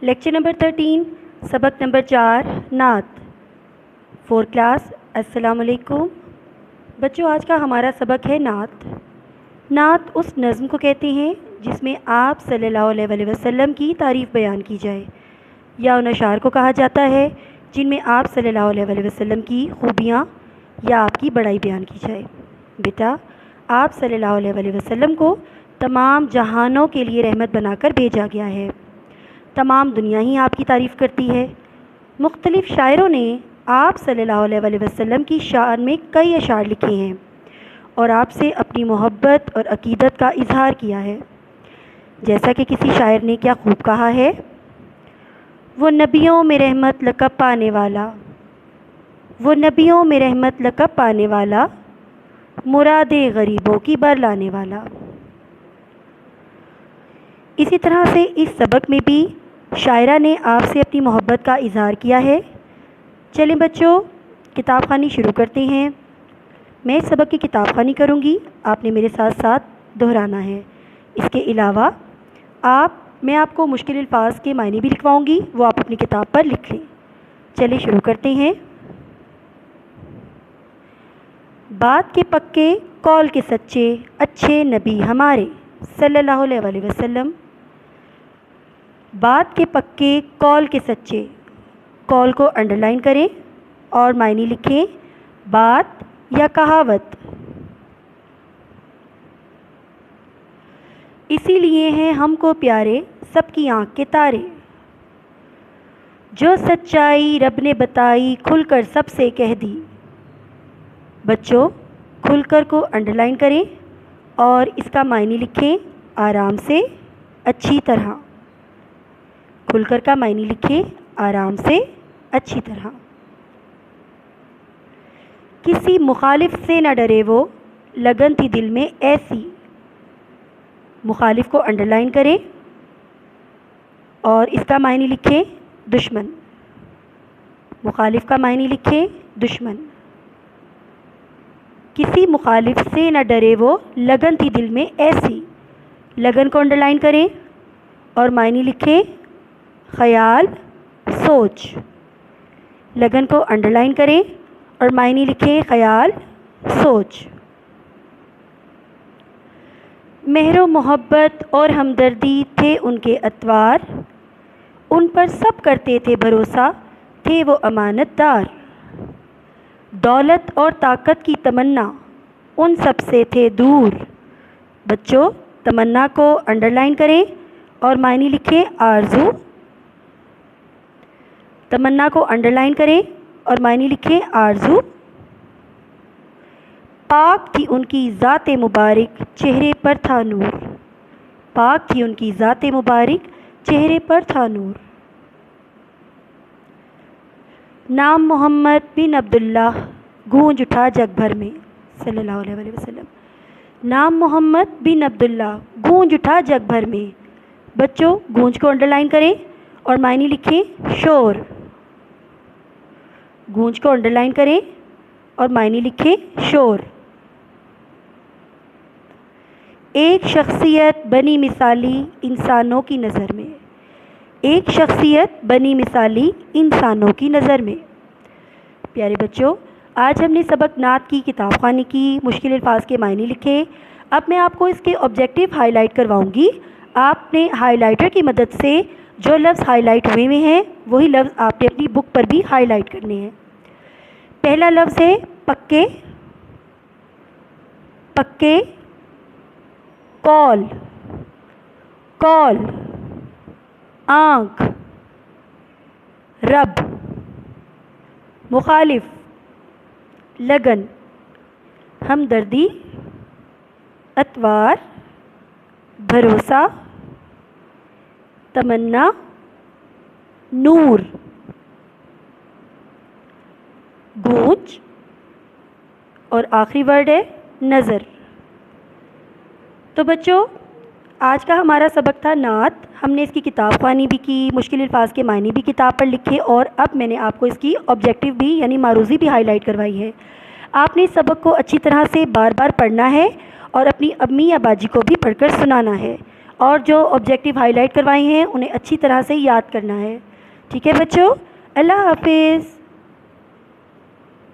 Lecture number 13 سبق number 4 نعت 4 class. السلام علیکم بچوں. آج کا ہمارا سبق ہے نعت. نعت اس نظم کو کہتے ہیں جس میں آپ صلی اللہ علیہ وسلم کی تعریف بیان کی جائے، یا ان اشعار کو کہا جاتا ہے جن میں آپ صلی اللہ علیہ وسلم کی خوبیاں یا آپ کی بڑائی بیان کی جائے. بیٹا، آپ صلی اللہ علیہ وسلم کو تمام جہانوں کے لیے رحمت بنا کر بھیجا گیا ہے. تمام دنیا ہی آپ کی تعریف کرتی ہے. مختلف شاعروں نے آپ صلی اللہ علیہ وسلم کی شان میں کئی اشعار لکھے ہیں اور آپ سے اپنی محبت اور عقیدت کا اظہار کیا ہے. جیسا کہ کسی شاعر نے کیا خوب کہا ہے، وہ نبیوں میں رحمت لقب پانے والا، وہ نبیوں میں رحمت لقب پانے والا، مرادیں غریبوں کی بر لانے والا. اسی طرح سے اس سبق میں بھی شاعرہ نے آپ سے اپنی محبت کا اظہار کیا ہے. چلیں بچوں، کتاب خوانی شروع کرتے ہیں. میں اس سبق کی کتاب خوانی کروں گی، آپ نے میرے ساتھ ساتھ دہرانا ہے. اس کے علاوہ میں آپ کو مشکل الفاظ کے معنی بھی لکھواؤں گی، وہ آپ اپنی کتاب پر لکھ لیں. چلیں شروع کرتے ہیں. بات کے پکے قول کے سچے اچھے نبی ہمارے صلی اللہ علیہ وسلم. بات کے پکے قول کے سچے، قول کو انڈر لائن کریں اور معنی لکھیں. بات یا کہاوت. اسی لیے ہیں ہم کو پیارے سب کی آنکھ کے تارے، جو سچائی رب نے بتائی کھل کر سب سے کہہ دی. بچوں، کھل کر کو انڈر لائن کریں اور اس کا معنی لکھیں آرام سے اچھی طرح. کھل کر کا معنی لکھیں آرام سے اچھی طرح. کسی مخالف سے نہ ڈرے وہ، لگن تھی دل میں ایسی. مخالف کو انڈر لائن کریں اور اس کا معنی لکھیں دشمن. مخالف کا معنی لکھیں دشمن. کسی مخالف سے نہ ڈرے وہ، لگن تھی دل میں ایسی. لگن کو انڈر لائن کریں اور معنی لکھیں خیال سوچ. لگن کو انڈر لائن کریں اور معنی لکھیں خیال سوچ. مہر و محبت اور ہمدردی تھے ان کے اطوار، ان پر سب کرتے تھے بھروسہ، تھے وہ امانت دار. دولت اور طاقت کی تمنا ان سب سے تھے دور. بچوں، تمنا کو انڈر لائن کریں اور معنی لکھیں آرزو. تمنا کو انڈر لائن کریں اور معنی لکھیں آرزو. پاک تھی ان کی ذات مبارک چہرے پر تھا نور. پاک تھی ان کی ذات مبارک چہرے پر تھا نور. نام محمد بن عبداللہ گونج اٹھا جگ بھر میں صلی اللہ علیہ وسلم. نام محمد بن عبداللہ گونج اٹھا جگ بھر میں. بچوں، گونج کو انڈر لائن کریں اور معنی لکھیں شور. گونج کو انڈر لائن کریں اور معنی لکھیں شور. ایک شخصیت بنی مثالی انسانوں کی نظر میں. ایک شخصیت بنی مثالی انسانوں کی نظر میں. پیارے بچوں، آج ہم نے سبق نعت کی کتاب خوانی کی، مشکل الفاظ کے معنی لکھے. اب میں آپ کو اس کے آبجیکٹیو ہائی لائٹ کرواؤں گی. آپ نے ہائی لائٹر کی مدد سے جو لفظ ہائی لائٹ ہوئے ہیں وہی لفظ آپ نے اپنی بک پر بھی ہائی لائٹ کرنے ہیں. پہلا لفظ ہے پکے. پکے. قول. قول. آنکھ. رب. مخالف. لگن. ہمدردی. اتوار. بھروسہ. تمنا. نور. گونج. اور آخری ورڈ ہے نظر. تو بچوں، آج کا ہمارا سبق تھا نعت. ہم نے اس کی کتاب خوانی بھی کی، مشکل الفاظ کے معنی بھی کتاب پر لکھے اور اب میں نے آپ کو اس کی آبجیکٹیو بھی یعنی معروضی بھی ہائی لائٹ کروائی ہے. آپ نے اس سبق کو اچھی طرح سے بار بار پڑھنا ہے اور اپنی امی یا باجی کو بھی پڑھ کر سنانا ہے اور جو آبجیکٹیو ہائی لائٹ کروائی ہیں انہیں اچھی طرح سے یاد کرنا ہے. ٹھیک ہے بچوں؟ اللہ حافظ.